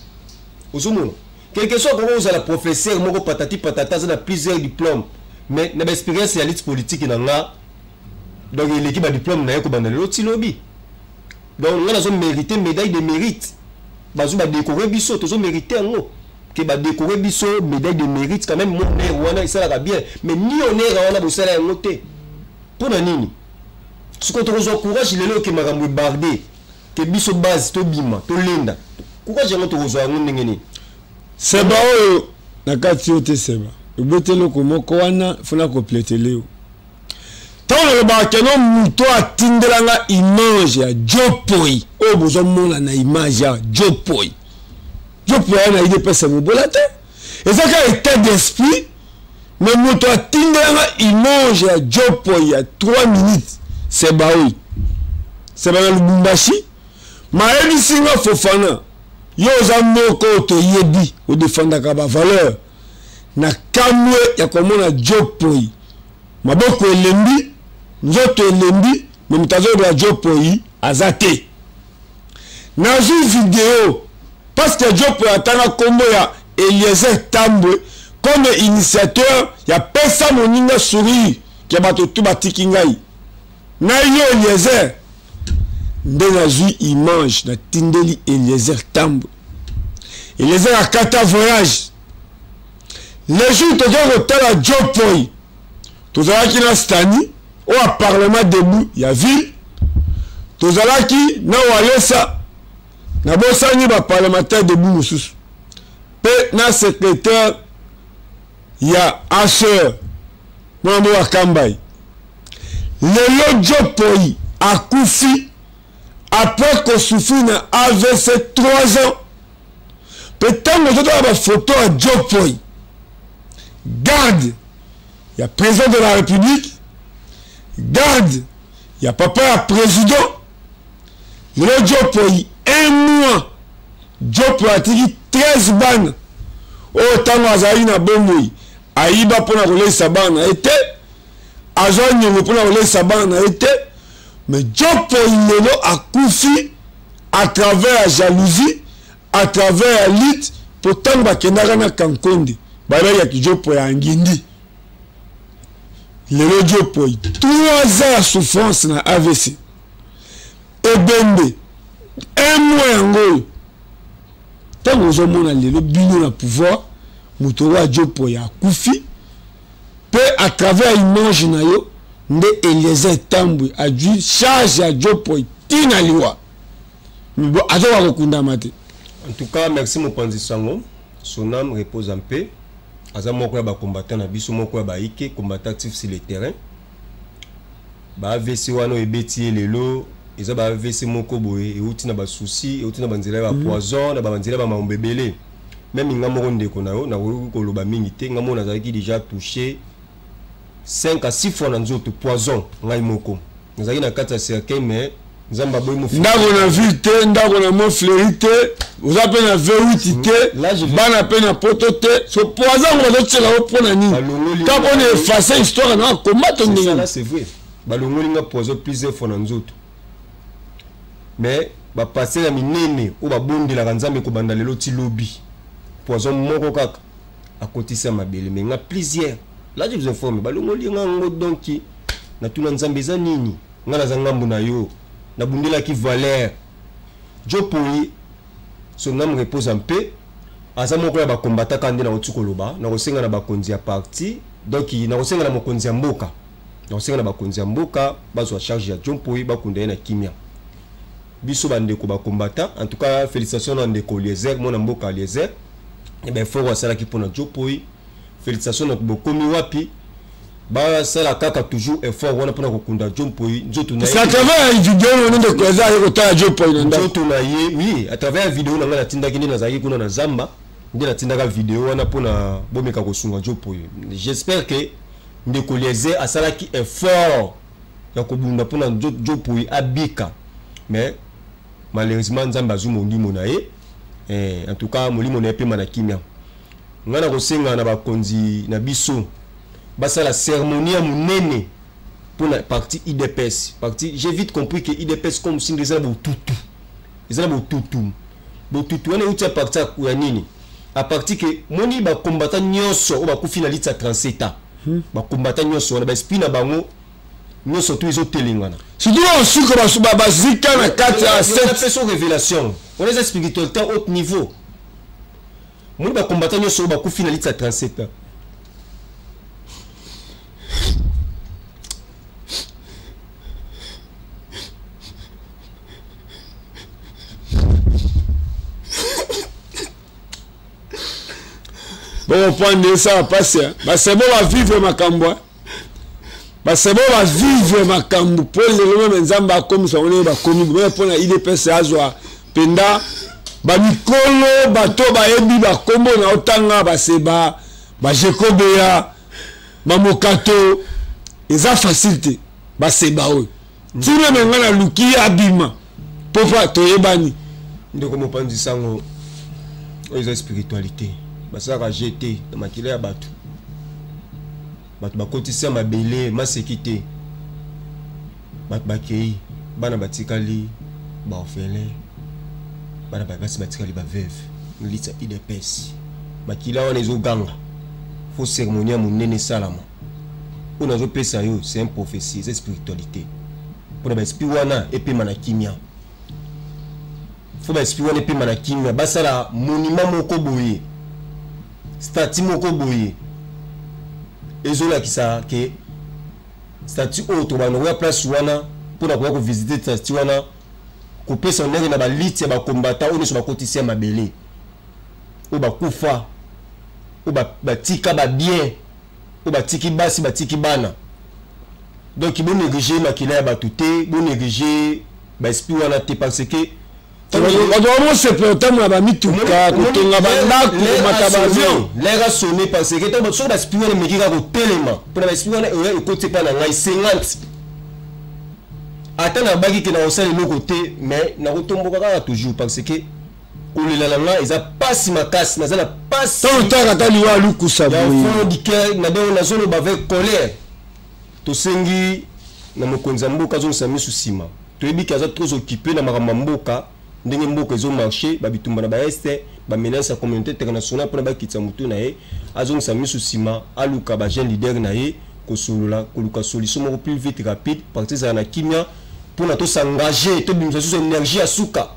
ozomona quelque soit comment vous allez professeur moko patati patata ça a plusieurs diplômes mais na expérience ya lutte politique na nga donc l'équipe a diplôme na yako banda loti lobby donc on a mérité médaille de mérite bazu ba décorer biso tozo mériter ngo que ba décorer biso médaille de mérite quand même mon honneur wana ça la bien mais ni honneur wana bo sala ngo te pour na nini ce qu'on te courage lelo ke makambo bardé que biso base to bima to lenda courage ngo to rozwa ngo ndengeni seba oyo nakati yote seba obetelo komoko wana funa compléter tant le bakeno muto atindelanga image ya Jopoi o bozo mona na image ya Jopoi na IDPS mobola te ezaka état d'esprit mais muto atindelanga image ya Jopoi ya 3 minutes seba oyo seba na Lubumbashi mayebi singa Fofana yo za moko to yebi o defendaka ba valeur na kamwe ya komona Jopoi maboko elembi nzoto elembi mutazo de Jopoi azate na ju vidéo parce que Jopoi atanga kombo ya Eliezer Tambwe comme initiateur ya pesa moninga sourire ke bato tu batiki ngai na yo Eliezer nde na ju image na tindeli Eliezer Tambwe Eliezer akata voyage les jours de retour à Jopoi tozalaki na stani au parlement debout ya ville tozalaki na walesa na bosani ba parlementaire debout mususu pe na secrétaire ya Asher Mwambo wa Kambai lelo Jopoi akufi après que souffri na AVC 3 ans peut-être nous avons la photo à Jopoi garde il y a président de la République garde il y a papa à président le Jopoi 1 mois Jopoi a tiré 13 bannes autant azali na bomoi aiba pona kolesa bana été azonyo pona kolesa bana été mais Jopoi lelo akufi à travers la jalousie à travers la lutte pourtant bakendaka na Kankonde bala ya Jopoi ya ngindi lelo Jopoi 3 ans de souffrance na AVC ebembe 1 mois yango tant aux hommes lelo bino na pouvoir muto wa Jopoi ya kufi pe à travers image na yo nde Eliezer Tambwe a dû charge à Jopoi tina liwa mbo azowa kokunda mate. En tout cas, merci Mopanzi Sango. Son âme repose en paix. Aza moko ya ba combattant na biso moko ya ba ike combattant actif sur le terrain. Ba AVC wana ebeti lelo eza ba AVC moko boye et outi na ba souci et outi na banzela ba poison na banzela ba mambebele même nga moko ndeko na yo na ko loba mingi te nga mona zaki déjà touché 5 à 6 fois na nzoto poison ngai moko nazaki na kata cercueil mais nzamba boy mo ndako na ville te ndako na mo fleuri te oza pe na V8 te bana pe na poto te so poison ngo zotsela o pona nini ta pona effacer histoire na combattre ndinga là c'est vrai balongoli nga poison plusieurs fois na nzoto mais ba passer na minene o ba bondela kanzambe ko banda lelo ti lobby poison moko kaka akotisa mabele mais nga plusieurs là je vous informe balongoli nga ngo donc na tuna nzambe za nini nga na zangambu na yo na bundela ki valeur Jopoyi so ngam repose en paix asa moko ya ba combattant kande na otuko loba na kosenga na bakonzi ya parti donc na kosenga na mokonzi ya mboka na kosenga na bakonzi ya mboka bazwa charge ya Jopoyi bakunda na kimia biso bandeko ba combattant en tout cas félicitations na ndeko Eliezer mona mboka Eliezer et ben faut wasala ki pona Jopoyi félicitations na bokomi wapi ba sala kaka toujours effort wana pona kokunda Jopoyi nzoto na ça travers vidéo on de koza yo kota Jopoyi nzoto na ye oui à travers vidéo na ngala tinda kini na zaki kuna na zamba ndi na tinda ka vidéo wana pona bomeka kosunga Jopoyi j'espère que ndeko Eliezer asala ki effort ya kobunda pona Jopoyi abika mais malheureusement nzamba zumo ndimo na ye en tout cas molimo na pe manakimia ngana kosenga na bakonzi na biso basa la cérémonie à munene pour la partie IDPS partie j'ai vite compris que IDPS comme si les arbres tutu les arbres tutu on est outil à partir ya nini à partir que moni ba combattant nyonso ba ku finaliste 37 ans ba combattant nyonso on ba spina bango nyonso tous les autres telingana surtout on suko ba zika na 4 à 7 c'est révélation on est spiritualité haut niveau moni ba combattant nyonso ba ku finaliste 37 ans. Bon, point ça va passer. C'est bon, on va vivre ma cambo. C'est bon, on va vivre ma cambo. Pour les mêmes zamba comme ça, on est ba commis. Mais pour la IDPS azwa penda ba mikolo bato ba ebi ba kombo na otanga ba seba ba jekobeya ba mokato eza facilité ba seba o. Ti le menga na luki abima. Pofa to yebani. Ndeko mopanzi sango oza spiritualité. Basaka jeté na makila ya batu bakotisa mabele masekite batu bakei bana batikali ba orphelin bana basi batikali ba veuve nlitsa IDPS makila wana ezoganga fo cérémonie munene salama on azo pesa yo c'est une prophétie c'est spiritualité pour ba esprit wana epema na kimia fo ba esprit wana epema na kimia basala monument moko boye statut moko boye ezola kisa ke statut auto bano ya place wana pour na ko visiter statut wana ko pesa ndenge na ba liti ba combattant oni so ba kotisia mabele o ba kufa o ba tika ba bien o ba tiki basi ba tiki bana donc bon négliger makila ya batuté bon négliger ba esprit wana te parce que on se peut ma ba mituka kotonga banda ko mataba avion l'air a sonné parce que tant so ba esprit wana mekika ko telema pour ba esprit wana e côté pa na ngai 50 atana baki ke na osali no côté mais na kotomboka kaka toujours parce que kolela langa eza pasi makasi nazala pasi tant ata liwa lukusa boye fond du cœur na de na zolo ba avec colère to sengi na mokonza mboka zo sami susima to yebi kaza trop occupé na makamba mboka ndenge mboka ezo marché ba bitumba na ba este ba menace la communauté internationale pour ba kitsa mutu na ye azong sami susima aluka ba jeune leader na ye ko solola ko luka solution mo plus vite rapide partir na kimia pour na to s'engager to bimisa sur énergie asuka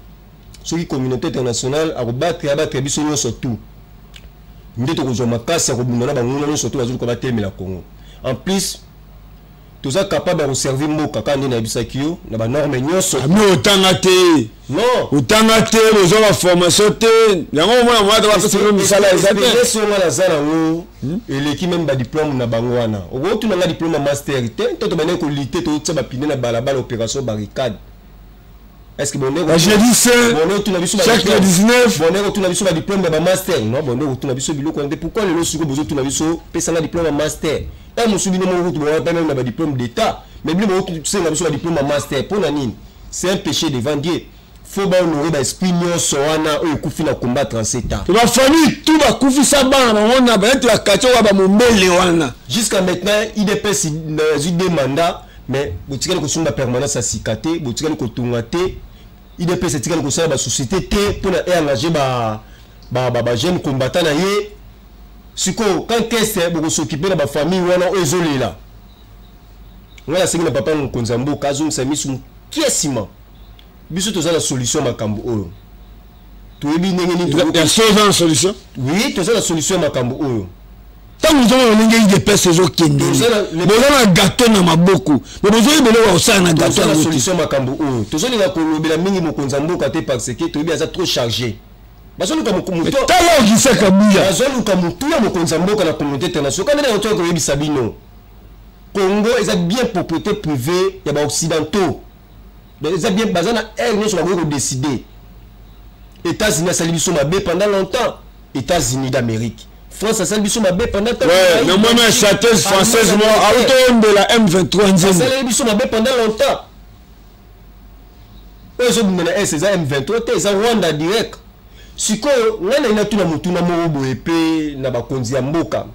sur la communauté internationale a battre biso nyo surtout ndete ko zo makasi ko bimana ba ngona surtout azulu ko ba temela Congo en plus tous sont capables de servir mboka quand on a bisakio na ba norme nyonso ami otangate non otangate les hommes formation te yango mwana mwana ba se le misala ezate so ngala zala ngo et l'équipe même ba diplôme na bango wana ogo tu na diplôme master te to to bane ko lité to tsa ba pine na balabala opération barricade est-ce que bon jeudi saint chaque le 19 bon tu n'as pas diplôme de master non bon tu n'as pas biloko pourquoi le suko bozo tu n'as pas pesa diplôme master et mo subi no mo tu ba même na diplôme d'état mais bien tu sais na biso diplôme master pour nani c'est un péché devant Dieu faut ba honorer ba esprit nyonso wana oyo kufi na combattre en ces temps la famille tout ba kufi sa bana on a ba tu akacho wa ba mombele wana jusqu'à maintenant IDPS eu des mandats mais botikali ko sumba permanence à sikate botikali ko tungate IDPS tikali ko sala ba société te pour engager ba jeune combattant na ye siko quand qu'est-ce boko s'occuper de ba famille wana ozolela ngala singa papa nkonza mboka azungisa misu kiesima biso toza la solution makambo oyo toyebi ndenge ni la solution oui toza la solution makambo oyo tant nous avons l'engagé de pèse aux kende bon na gâteau na maboko mais besoin de le ça na gâteau la solution makambo oyo toza linga ko lobela mingi mokonza mboka te parce que toyebi aza trop chargé bazo luka mokomuto tala kisaka buya bazo luka mutu ya mokonza mboka na communauté internationale kana na oto ko yebi sabino Congo est bien propriété privée ya ba occidentaux ils ont bien basé na elle nous sommes décider États-Unis a sali biso mabe pendant longtemps États-Unis d'Amérique France a sali biso mabe pendant longtemps ouais le moment châteuse française moi auto de la M23 a sali biso mabe pendant longtemps eux ont mené c'est M23 c'est Rwanda direct siko ngana ina tuna mutuna mo épée na ba konzi ya mboka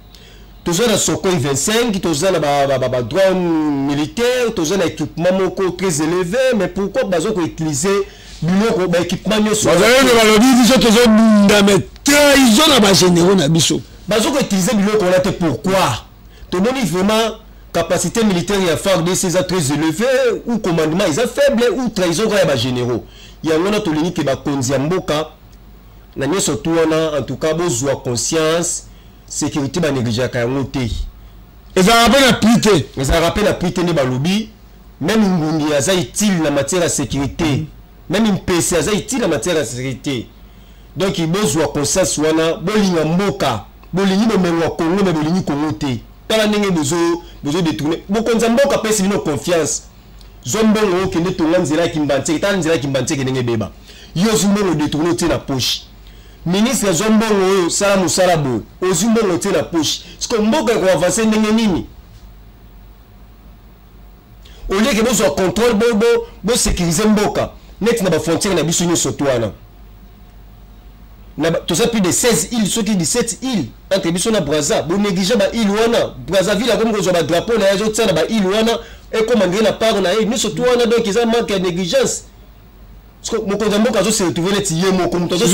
tous na Sokoi 25 tous na ba drone militaire tous na équipement moko très élevé mais pourquoi bazo ko utiliser biloko ba équipement nyoso bazo ne balobi biso tozo bunda mais trahison na ba généraux na biso bazo ko utiliser biloko na te pourquoi to moni vraiment capacité militaire ya FARDC c'est très élevé ou commandement ils sont faible ou trahison ya ba généraux ya ngona to linki ba konzi ya mboka na nyoso to wana en tout cas bozwa conscience sécurité ba négliger ka ngote ils rappellent la priorité ils rappellent la priorité ne balobi même ngungi aza utile na matière de sécurité même une PC aza utile na matière de sécurité donc il bozwa conscience wana bolinga mboka bolingi bomengo Congo mais bolingi Congo te tala ndenge bezo détourner bokonza mboka pesi bino confiance zombongo kende tonga nzela kimbanche tala nzela kimbanche ndenge beba yo zombongo détourner te na poche ministre zombongo sala musala bo ozumbongo te na poche parce que mboka ko avancer ndenge nini au lieu que bezo contrôle bo sécuriser mboka net na ba frontière na biso nyoso twana na to ça plus de 16 îles ceux qui 17 îles entre biso na Brazza bo négliger ba île wana Brazzaville comme ko zo ba drapeau na zo tsana ba île wana et comme ngé na part na nyoso twana donc ils ont manque de négligence. Parce que mokonza mboka zo se retrouver les tiye moko muto zo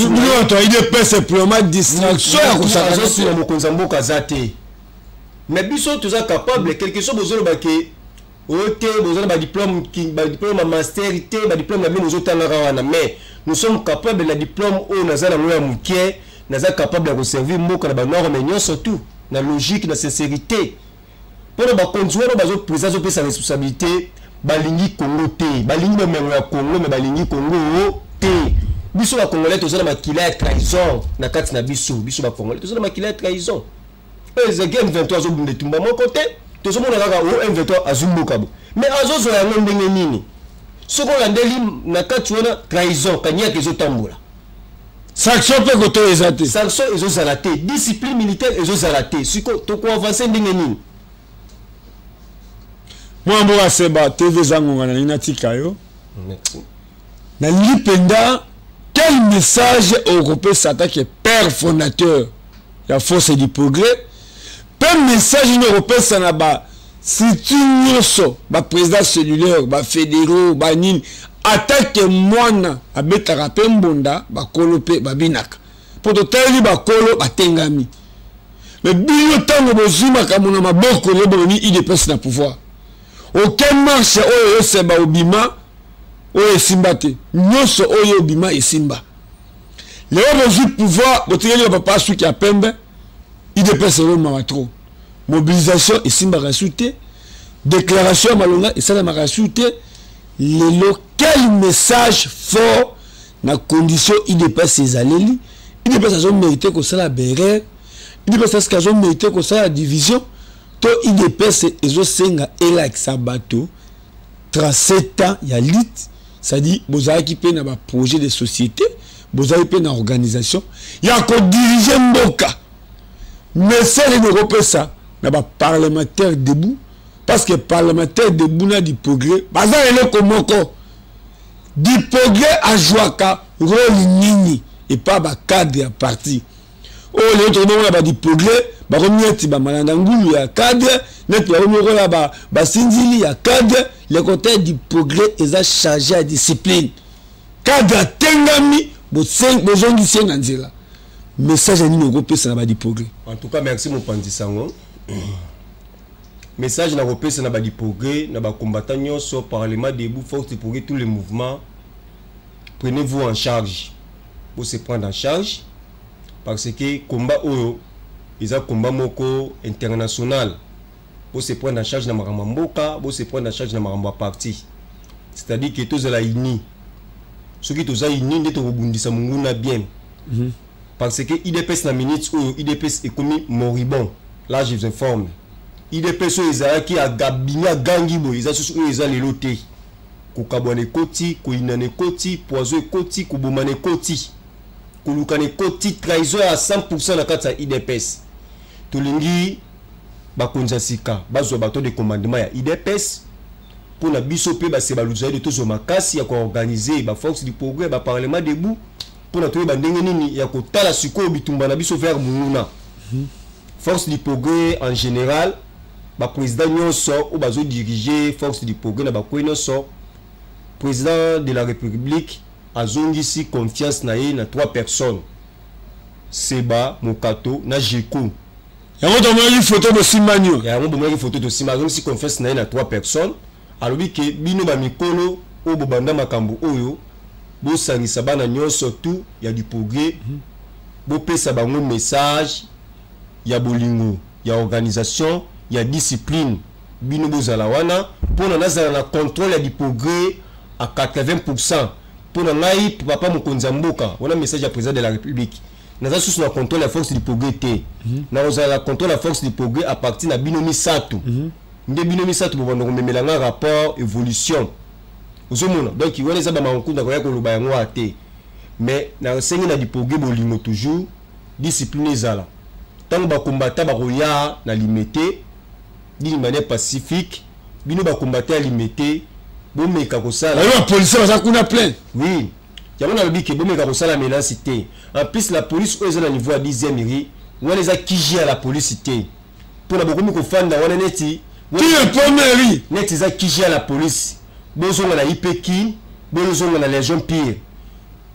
to ide pese purement distraction ya ko ça zo sur mokonza mboka zate mais biso toza capable quelque chose bozo ba ke ote bozo ba diplôme master te ba diplôme na bino zo tanga wana mais nous sommes capables la diplôme o nazala moya mukie naza capable de servir mboka na ba nord mais nyo surtout na logique na sincérité pour ba conduire ba zo président zo pesa responsabilité balingi Congo te balingi bomengo ya Congo mais balingi Congo te biso ba congolais tozana makila ya trahison na kati na biso ba congolais tozana makila ya trahison les game 23 zo bunde tumba mon côté tozomona kaka o M23 azumbuka bo mais azozo ya ndenge nini soko landeli na kati wana trahison kanya kezo tambola sanction pe koto ezate sanction ezo zalate discipline militaire ezo zalate siko to ko avancer ndenge nini moi mboka seba TV zangonga na inatika yo na lipenda quel message européen s'attaque père fondateur la force du progrès quel message européen ça na ba si tu nyoso ba président cellulaire ba fédéraux ba nini attaque mwana abetaka pe mbonda ba kolope ba binaka poto tali ba kolo batengami mais bino tango bozuma kamona maboko le boni IDPS na pouvoir aucun marche oyo seba obima oyo simbate nyoso oyo obima esimba le reçu pouvoir botikeli papa suki ya pembe IDPS mama trop mobilisation esimba rasute déclaration malonga esala makasute le quel message fort na condition IDPS ezaleli IDPS azo mérité ko sala berère IDPS azo mérité ko sala division to IDPS ezo senga ela sabato 37 ans ya lit ça dit bozaki pe na ba projet de société, bozaki pe na organisation, ya ko diriger mboka. Mais c'est le ça na ba parlementaire debout parce que parlementaire debout na du progrès, baza ele komoko. Du progrès à Jouaka, rôle nini et pas ba cadre à parti. Oh les autres non là du progrès, ba remieti ba malandangulu ya cadre, net ba remieti là ba sinzili ya cadre, les côtés du progrès ils a chargé à discipline. Cadre tengami bo 5 bozongi senga nzela. Message ni ngopé ça ba du progrès. En tout cas merci mon Pandi Sango. Message na repese na ba di progrès na ba combattant nyonso parlement debout force de progrès tous les mouvements. Prenez-vous en charge. Pour se prendre en charge parce que combat oyo ils a combat moko international. Pour se prendre en charge na maramba mboka, pour se prendre en charge na maramba parti. C'est-à-dire que tous la uni. Ceux qui tous a uni ndeto rebundisa munguna bien. Parce que IDPS na minute oyo IDPS est comme moribond. Là je vous informe. IDPS ezalaki a gabinia gangibo ezasusu eza leloté kokabwane koti koinane koti poison koti kubomane koti kolukane koti trahison à 100% na kati ya IDPS tolingi bakonza sika bazwa bato de commandement ya IDPS pour na biso pe ba se baluza de tozo makasi ya ko organiser ba force du progrès ba parlement debout pour na toye ba ndenge nini ya kotala siko bitumba na biso vers mununa force du progrès en général. Le président nyonso ou bazo diriger force du progrès na ba nyonso président de la République a zongisi confiance na ye na 3 personnes Seba Mokato na Jeko yango tomoni photo de Simanyo yango tomoni photo de Simanyo si confiance na ye na 3 personnes alobi ke bino ba mikolo o bobanda makambo oyo bo sangisa bana nyonso tout ya du progrès bo pesa bango message ya bolingo ya organisation il y a discipline bino bozala wana pour na na contrôle du progrès à 80% pour na ngai papa mokonza mboka wana message ya président de la République naza sous na contrôle la force du progrès té na ozala contrôle la force du progrès à partir na bino misato nde bino misato bo bando memela nga rapport évolution ozomona donc wana za ba mankunda ko ya ko loba yango até mais na sengi na du progrès bolingo toujours discipline ezala tant ba combattre ba roya na limité d'une manière pacifique bino ba combattre à limité bon meka ko sala la police va kuna plein oui yamona lobi ke bon meka ko sala menace té en plus la police au na niveau à 10e ri on les a kiji à la police té pour na beaucoup ko fanda wana neti qui est premier neti za kiji à la police bozonga na IPK bozonga na légion pire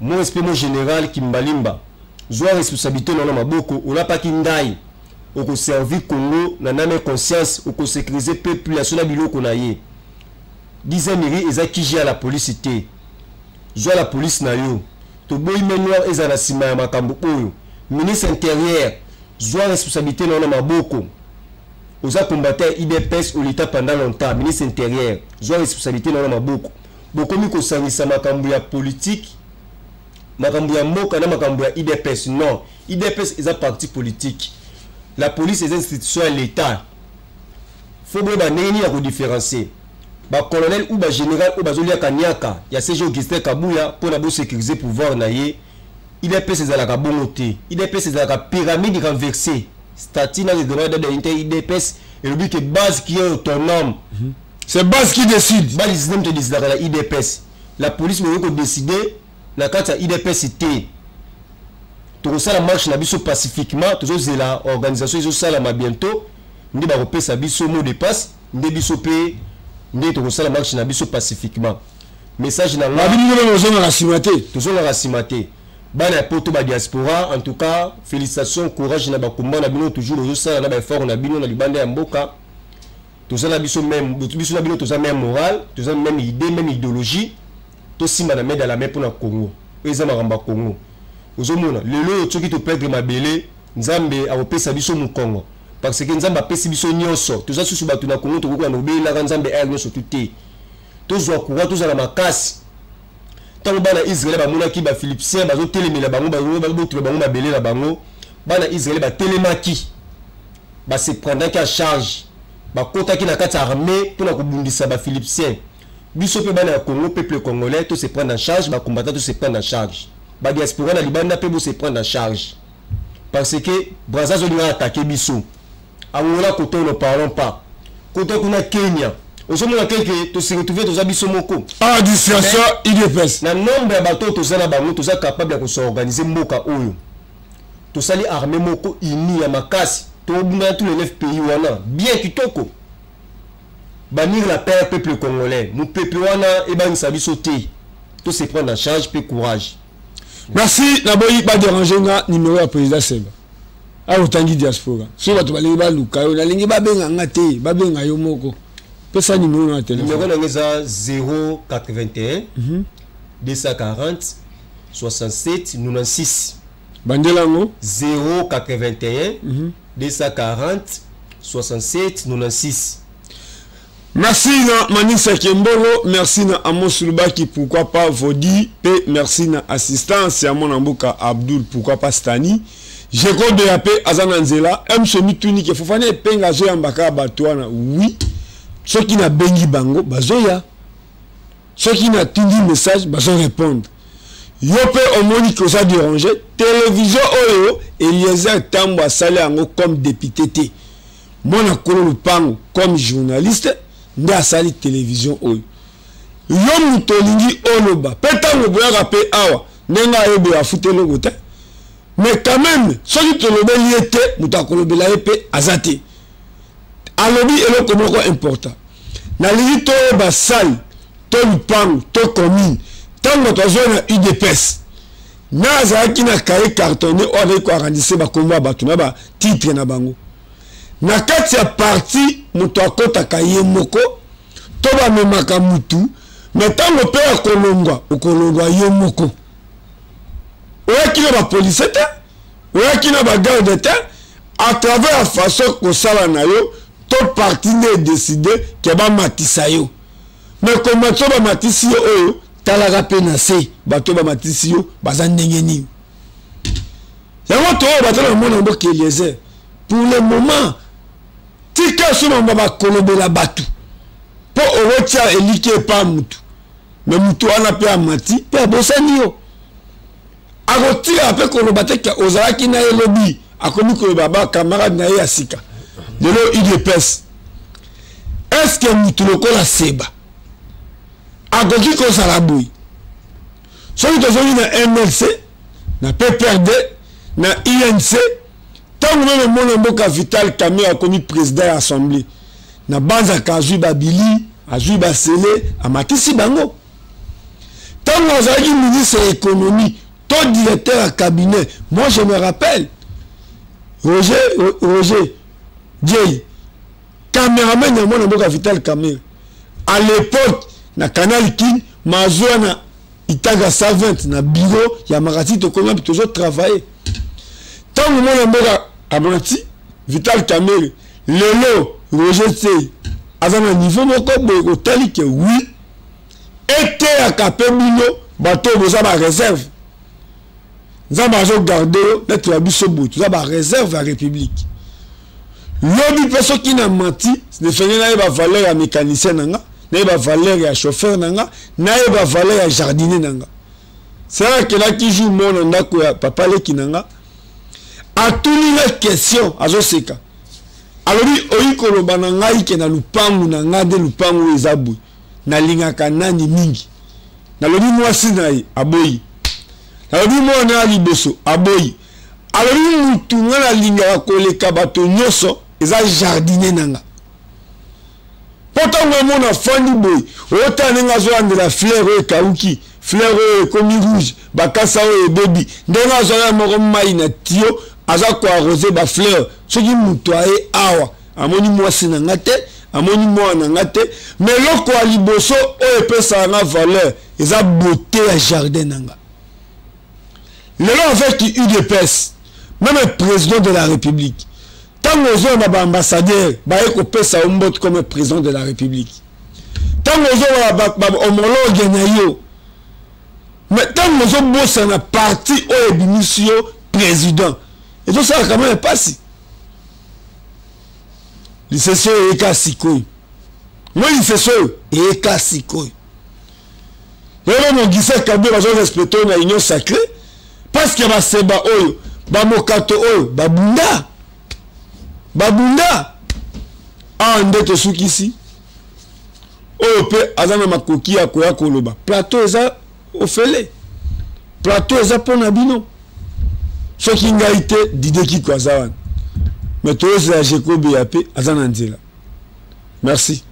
mon respect mon général Kimbalimba zoa responsabilité na maboko on a pas kindai au servir Congo na name conscience au sécuriser population na biloko na ye 10e miri ezakiji à la police té zo la police na yo to boy menwa ezana sima ya makambo oyo ministre intérieur zo responsabilité na maboko oza combattre IDPS au l'état pendant longtemps ministre intérieur zo responsabilité na maboko bokomi ko sangisa makambo ya politique makambo ya mboka na makambo ya IDPS non IDPS est un parti politique. La police est une institution à l'État. Faut que nous nous différencier. Ba colonel ou ba général ou ba zolia kanyaka, ya CG Augustin Kabuya pour la sécuriser pouvoir naie. IDPS est à la bonté. IDPS est à la pyramide renversée. Statut dans les droits de l'IDPS et le but est base qui est autonome. C'est base qui décide. Base système te décide la IDPS. La police veut décider la carte à IDPS était. Tout ça la marche na biso pacifiquement, tout ça la organisation ils ça la bientôt. Ndi ba repé sa biso mot de passe, ndi biso pe ndi tout ça la marche na biso pacifiquement. Message na la biso na racimaté. Tout ça la racimaté. Bana poto ba diaspora en tout cas, félicitations, courage na ba combat na bino toujours tout ça na ba effort na bino na libanda ya mboka. Tout ça la biso même, biso na bino tout ça même moral, tout ça même idée, même idéologie. Tout simba na mettre dans la main pour na Congo. Eza maramba Congo. Ozomona lelo tsoki to perdre mabele nzambe awopesa biso mu Congo parce que nzambe apesi biso nyonso toza susu batu na Congo tokoka na obela ka nzambe ayo nyonso tuté tozwa kuwa tozala makasi tango bana Israël ba monaki ba Philipsien bazo telemela bango ba bango mabele na bango bana Israël ba telemaki ba se prendre à charge ba kota ki na kati armée pour na kobundisa ba Philipsien biso pe bana Congo peuple congolais tout se prendre en charge, ba combattant tout se prendre en charge. Ba diaspora na libanda pe se prendre en charge. Parce que Brazzaville a attaqué biso. Angola côté ne parlons pas. Côté kuna Kenya. Osomona quelque to se retrouver to biso moko. Ah distraction IDPS. Na nombre ya bato to zana bango to za capable de s'organiser mboka oyo. To sali armée moko ini ya makasi. To buna tous les 9 pays wana bien kitoko. Bannir la paix peuple congolais. Nous peuple wana et ban sabiso te. Tout se prendre en charge pe courage. Merci naboyi pas déranger nga numéro ya président Seba. A otangi diaspora. So bato balingi ba luka yo nalingi ba benga ngate, ba benga yo moko. Pesa numéro na téléphone. Numéro na ngeza 081 240 67 96. Bandela ngo 081 240 67 96. Merci na Manisa Kembolo, merci na Amos Lubaki, pourquoi pas Vodi, et merci na assistance à mon amboka Abdul, pourquoi pas Stani. J'ai code de la paix Azananzela, M. Mituni, qui faut faire des penga zoya mbaka batouana, oui. Ceux qui n'a bengi bango, bazoya. Ceux qui n'a tindi message, bazo répondre. Yope omoni que ça dérange, télévision oyo, Eliezer Tambo a salé ango comme député. Mon akolo lupango comme journaliste. Nda asali télévision oyo yo mutolingi oloba petango boya rapé awa nenga ebe afute logo te mais quand même soki tolobeli ete mutakolobela epe azate alobi eloko moko important nalingi to ba sali to lupango to commune tango tozona UDPS na azalaki na kaye cartonné oyo ko arrondissé ba komba batu na ba titre na bango na kati ya parti mutu akotaka ye moko to ba memaka mutu mais tango pe akolongwa okolongwa ye moko oyaki na ba police te oyaki na ba garde te à travers la façon kosala na yo to parti ne décidé ke ba matisa yo mais comme to ba matisi yo oyo talaka pe na se bato ba matisi yo baza ndenge nini yango to bato na mona mboka Eliezer pour le moment tika suma mbaba kolobela batu po owotia elike pa mutu me mutu wana pe amati pe abosani yo akotira pe koloba te ke ozalaki na ye lobi akomi koloba ba camarade na ye ya sika lelo UDPS est-ce que mutu lokola Seba akoki kozala boyi soki tozongi na MLC na PPRD na INC tant que mon mboka Vital Kamerhe a commis président de l'Assemblée na banza kazui babili azui basele amatisi bango tant que ozaki ministre de l'économie tout directeur à cabinet moi je me rappelle Roger Dieye caméraman de mon mboka Vital Kamerhe à l'époque na Canal King mazwa na Itaga 120 na bureau ya Makati to konya toujours travailler tant que mon mboka Abranti, Vital Kamerhe, Lelo, Roger Tsey, à un niveau moko tali que oui, était à Kapemino, bateau vous avez réserve. Vous avez gardé notre abisso bout, vous avez réserve à la République. L'objet personne qui n'a menti, ce n'est pas une valeur à mécanicien, n'a pas valeur à chauffeur, n'a pas valeur à jardinier. C'est là que là qui joue mon papa qui n'a a tout les questions à Joseka. Alors oui, koloba na ngai ke na lupangu na ngade lupangu ezabu na lingaka nani mingi. Na lobi mwasi na ye aboyi. Na lobi mwana liboso aboyi. Alors mutu ngana linga koleka bato nyoso eza jardiner nanga. Pourtant mona fandi boy. Ota ninga zo andela fleur e kauki, fleur e komi rouge, bakasa o baby. Ndenga zo ya moko mai na tio aza ko arroser ba fleur soki mutu aye awa amoni mwasi na ngate amoni mwana ngate mais loko aliboso o epesa na valeur eza beauté ya jardin nanga lelo avec UDPS même le président de la République tant ozo na ba ambassadeur ba eko pesa ombot comme président de la République tant ozo ba homologue na yo mais tant ozo bossa na parti o ebimisio président. Et tout ça, quand même, pas si. Les sessions et Kassikoi. Moi, les sessions et Kassikoi. oyo Mogisa Kabila bazo respecter na union sacrée parce que ba seba oyo ba mokato oyo babunda ande to sukisi oyo pe azana makoki ya koya koloba plateau eza ofele plateau eza pona bino soki ngai te dideki kwa zawan mais to eza Jacob ya pe azana nzela merci.